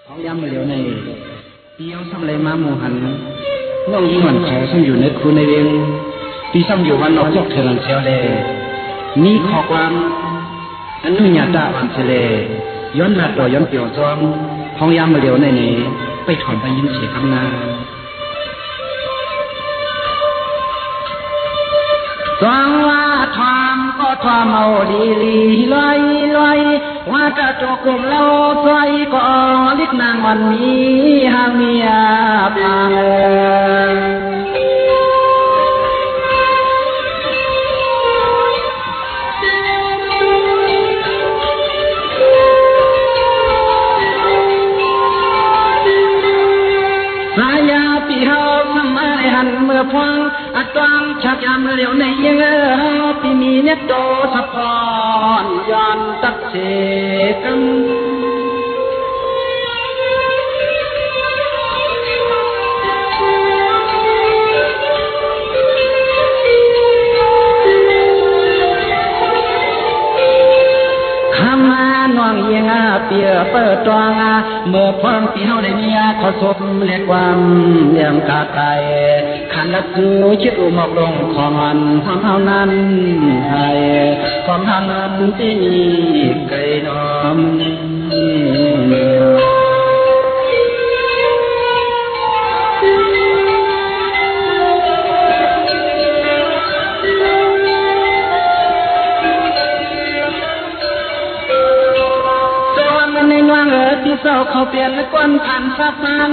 เขาย้ำมาเร็วในเตียวทำไรมาหมูหันน้องยิ่งหวันเขาซึ่งอยู่ในคูในเวียงที่ซ้ำอยู่วันนอกยกเทลันเซลเลนี่ขอความอันนุญาตาวันเซเลย้อนหัดต่อย้อนเปี่ยวจอมห้องย้ำมาเร็วในนี้ไปถอนไปยินเสียคำนาจวงว่าทอมก็ทอมเอาลีลีลอยลอยว่าจะจกกลุ่มเราซอยก็ลิกนางวันมีหางเมียปางสายาปีเฮาสมัยหันเมื่อพวงอัดตวงชักยามเร็วในยังปีมีเน็ตโตสะพอนย้อนตักเชกันน้องยังเปียเปิดตวงเมื่อพวงปีเฮาได้เมียขอสบเรียกความเลี้ยงกาไก่ขันลัดจูชิดอุหมอกลงของมันทำเฮานั้นให้ของทางนั้นที่นี่ไกลน้อมที่เศร้าเขาเปลี่ยนและก้อนผ่านฟ้าฟาง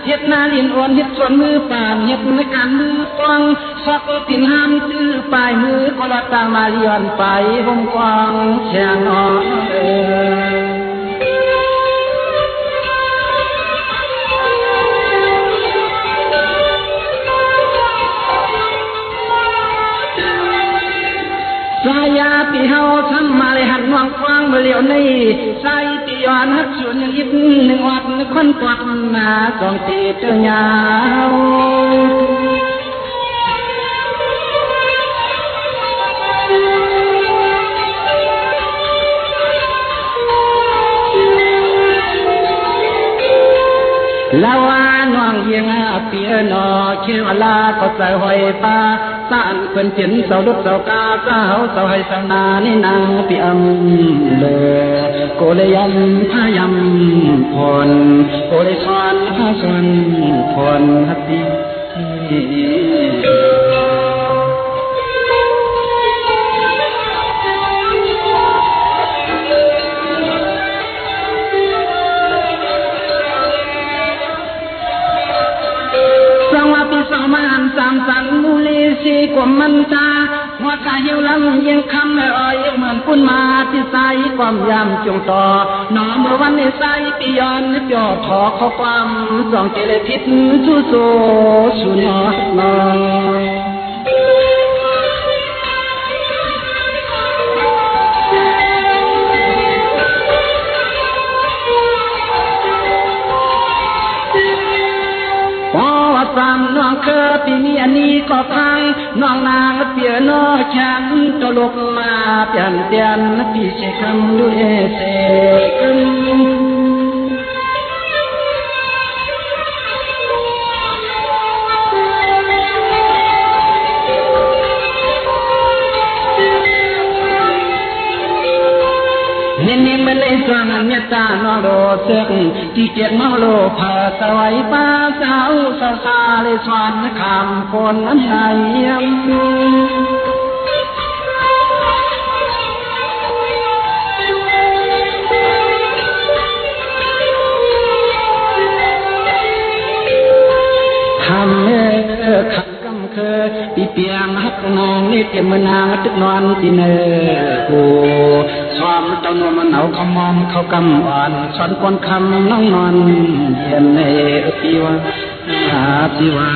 เฮ็ดนาลินอ่อนเฮ็ดส่วนมือป่านเฮ็ดในการมือฟองซอกตินห้ามตื้อปลายมือก็ละตามาย้อนไปวงกว้างแช่งอ่อนสายาปีเฮาทำมาเลยหันวางควางมาเหลียวในใส่ปีย้อนหักส่วนยังยิบหนึ่งวัดคนกวักมาสองตีเจ้ายาวลาวาน้องยังเปียนอเชื่อลาก็ใส่หอยปลาสานเพิ่นเจ็นเสาลุกเสากาเสาเสาให้สาวนานี่นางปีอำเลยโกเลยยันพายำพรโกเลยสอนพาสอนพรฮัตติสองมาหันสามสันมูลีสีกว่ามันตาหัวกายเหี่ยวลังยังคำอ้อยเหมือนปุ่นมาที่ใสความยำจงต่อหนอเมื่อวันในใสปีย้อนจอทอข้อความสองเจริญทิศสู้โซสุนอนสามน้องเคอปีนี้อันนี้ก็พังน้องนางเปียโนฉันตลกมาเปลี่ยนเตียนพี่เชคำดูเอเซกันนิ่มๆไม่เลยสร้างเมตตาน้องโดเสกที่เจ็บน้องโลภาสวัยป้าสาวสาวสาเลยสวนคำคนนั้นไหนคำขัดกำเคยปีเปียงฮักนางนี่เตรียมมานางตึกนอนที่เนกูซ้อมเจ้านวลมันเอาขมอมเขากำอ่อนสอนคนคำน้องนอนเย็นในปีว่าปีว่า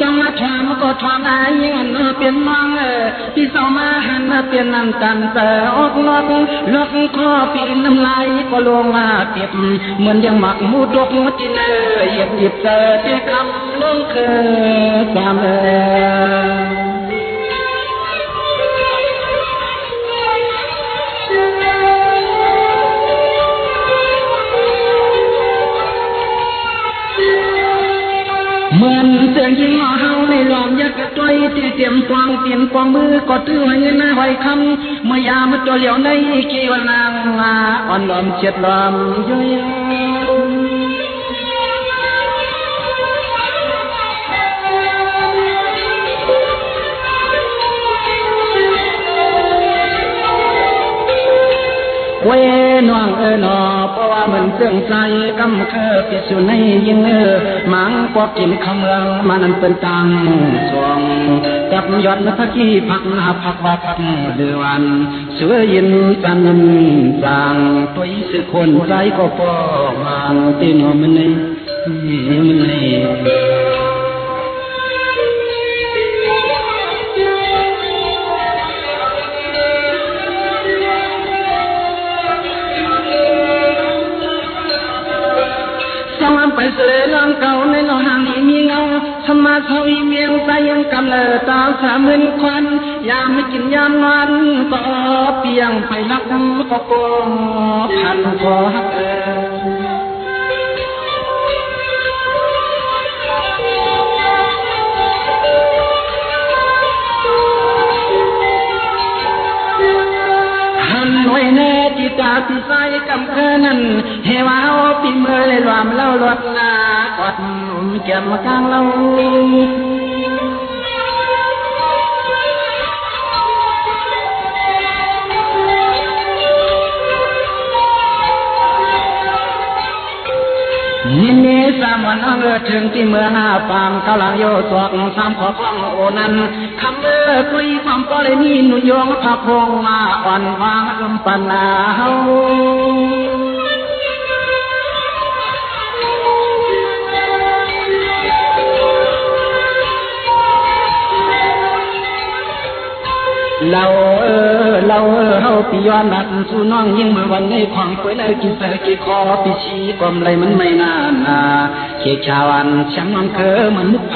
จังหวะชามก็ทองอายังเปลี่ยนมองที่สมาหันเปลี่ยนน้ำตาลแต่ออกลอกคอปีนน้ำลายก็ลงมาเก็บเหมือนยังหมักหมูดกจินเหยียบเจอเจ้าคำลงเคยจำ สียงยิงเฮาในหลอมยักษ์จ้อยที่เตรียมกวางเตรียมกวางมือก็ตื้อให้เงินหน้าหอยคำเมื่อยามตัวเหลียวในเกี่ยวนางอ่อนหลอมเฉียดหลอมย้อยเวน้องนอเพราะว่ามันเสื่องใจกำเคอปิสุในยิงมังกว่ากินข้าวเมืองมานั้นเป็นตังสวงกับยอดนักขี้พักนาพักว่าพักเดือนเสือยินจันจางตัวอีสิคนใจก็ปองางตีนมันในไปเสลลังเก่าในนอห่างนี้มีเงาธรรมะเขาอีเมียงใจยังกำเนิดตาสามึนควันยามไม่กินยามนอนก็เปียงไปรักก็โกงพันพอฮักไว้แน่จิตตาที่ใจกำเคินนั้นเฮวาเอาปีเมื่อเลยรวมเล่าลวดนากอดแก้มกลางเล่ายินดีสามวันอังถึงที่เมืองปางกำลังโยตวกสามขอฟังโอนั้นคำคุยความก็เลยมีนุยงพักพงมาอ่อนวางลมปันนาเฮาเราเฮาปีย้อนนัดสู่น้องยิ่งเมื่อวันในของเปิดเลยกินเสกี่คอปีชีกลมไรมันไม่นานเกี่ยชาวันช่างมันเคอมันมุกไพ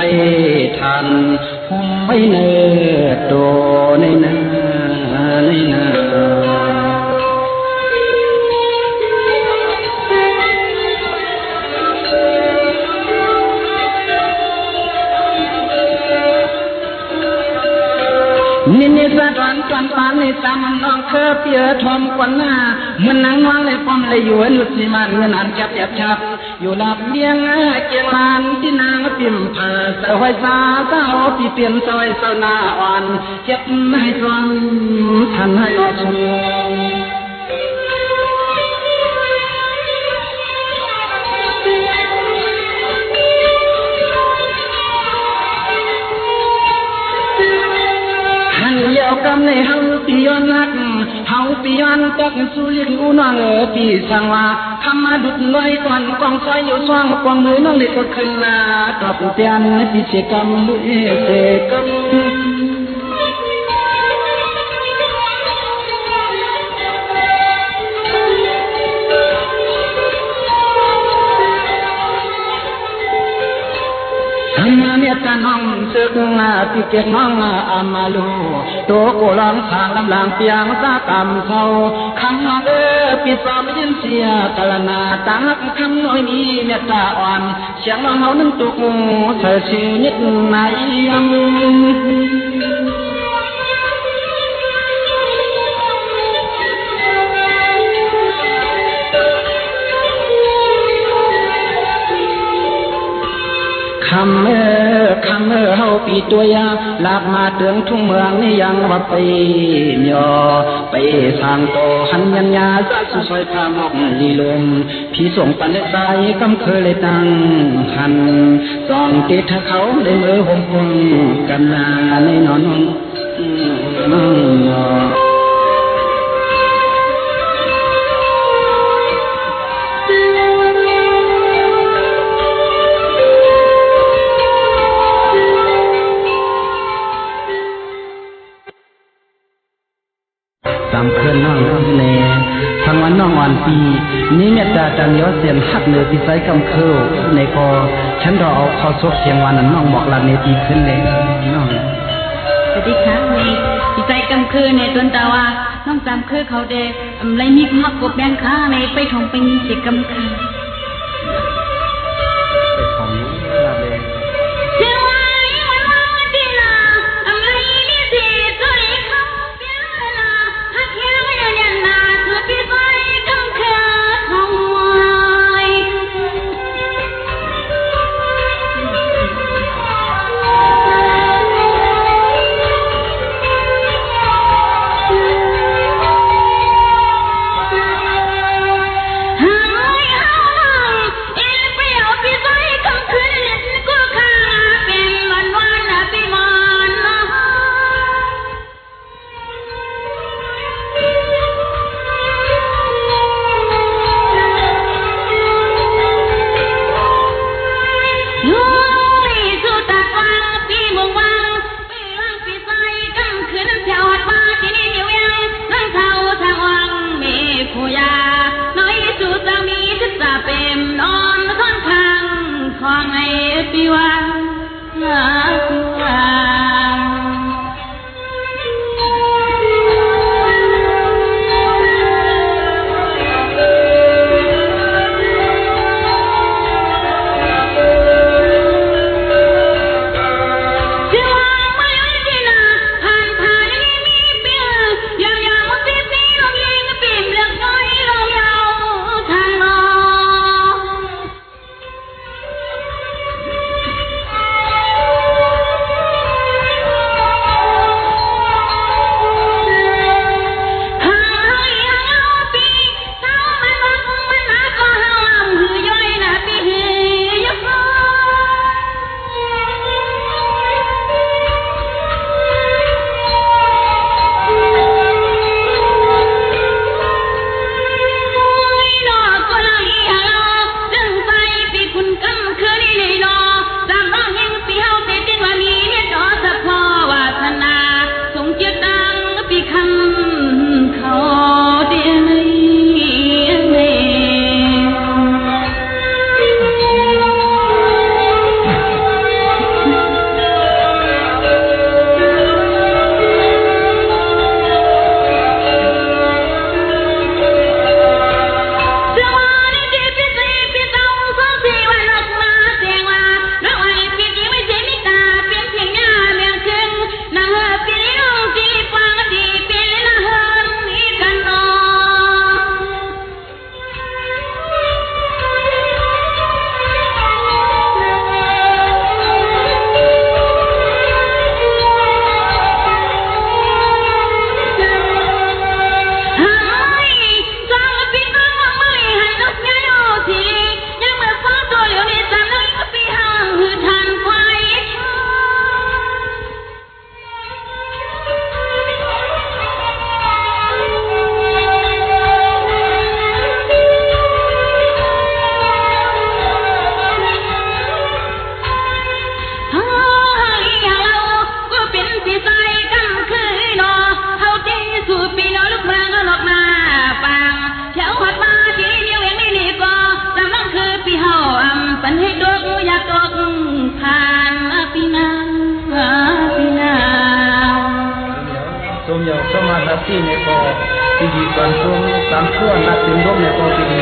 ทันหุ่มไม่เนื้อโตในเนื้อนิสะตอนปานในจำน้องเคอเปียทอมกวนหน้ามันนางน้องเลยป้อมเลยอยู่หลุดสิมันเงินอันจับชับอยู่หลับเลี้ยงเกียงลานที่นางปิ่มผ้าสะหอยสาเต้าปีเปลี่ยนซอยเสนาอ่อนเจ็บให้ทวงทันให้อดชมกำในเฮาปีย้อนนักเฮาปีย้อนตักสุริกูน้องปีสังว่าคำมาดุดลอยก่อนกองซอยอยู่ช่องกองมือน้องเล็กก็ขึ้นนาตอบเตียนปีเสกรรมลุยเสกรรมเนี่ยตาน้องซึกปีเก็บน้องอามาลูโตโกลองทางลำลางเปียงซากำเขาขังปีสามยินเสียกะละนาตาคำน้อยนี้เนี่ยตาอ่อนเสียงน้องเฮานั้นตุกเธอชีนิดไหนคำเฮาปีตัวยาลากมาเตืองทุ่งเมืองนี่ยังว่าไปยอไปสร้างโตหันยันยาสักสุซอยพามอกลีลมพี่ส่งปันเล็กใจกำเคยเลยตั้งหันสองติดเขาได้มือห่มพุงกันนาในนอนตามเพื่อนน้องแน่ทางวันน้องอ่อนปีนี้เมตตาจันยอเสียนหักเหนือปีไซกำเคิลในคอฉันรอเอาคอซกเสียงวันนั้นน้องบอกลาเนตีขึ้นเลยน้องสวัสดีค่ะในปีไซกำเคิลในต้นตาว่าน้องจำเคิลเขาเดอะไรนี่มักกบแบงค้าในไปทองไปมีเสียกำเคิลไปทองนี้ลาเลย มยาวสมาธิในกอปีดีกันชมตามชั่วนัดถึงร่มในกอปีดี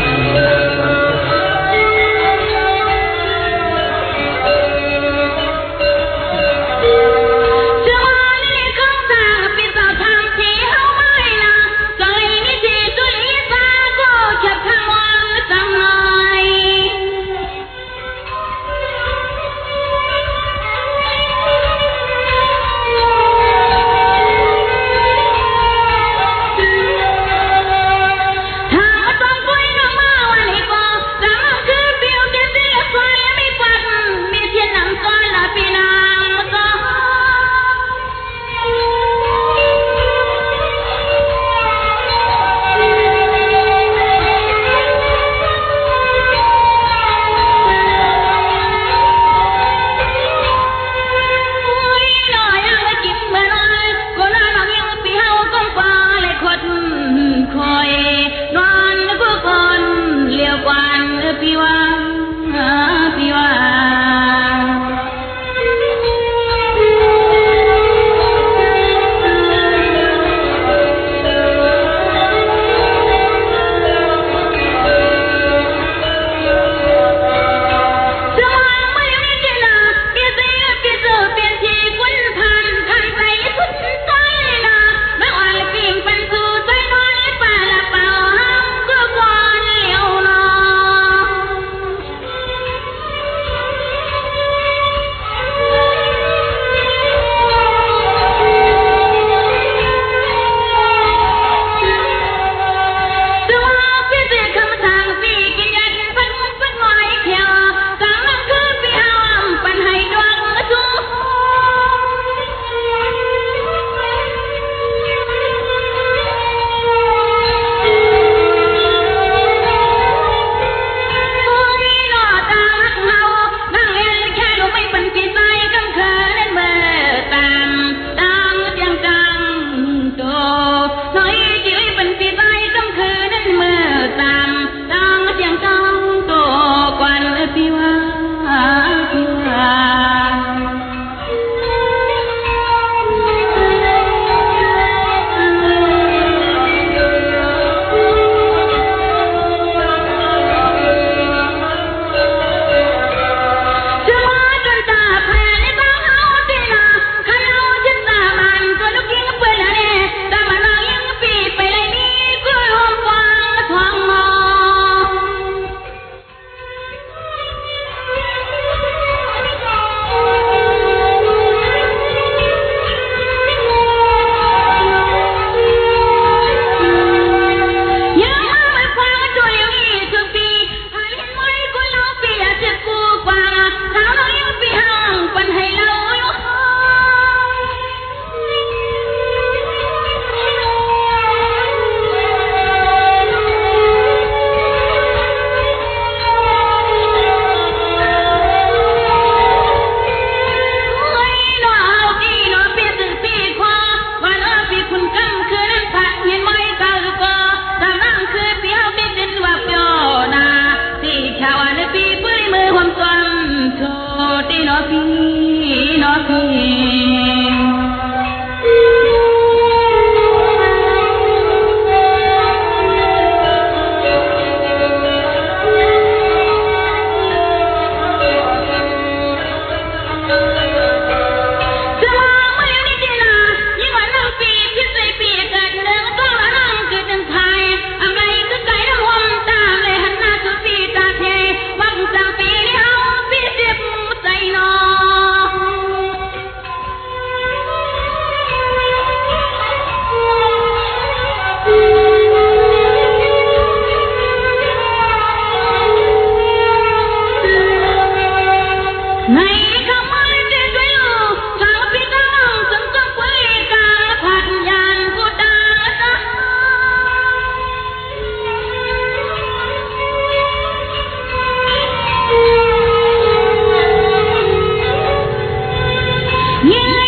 Yeah.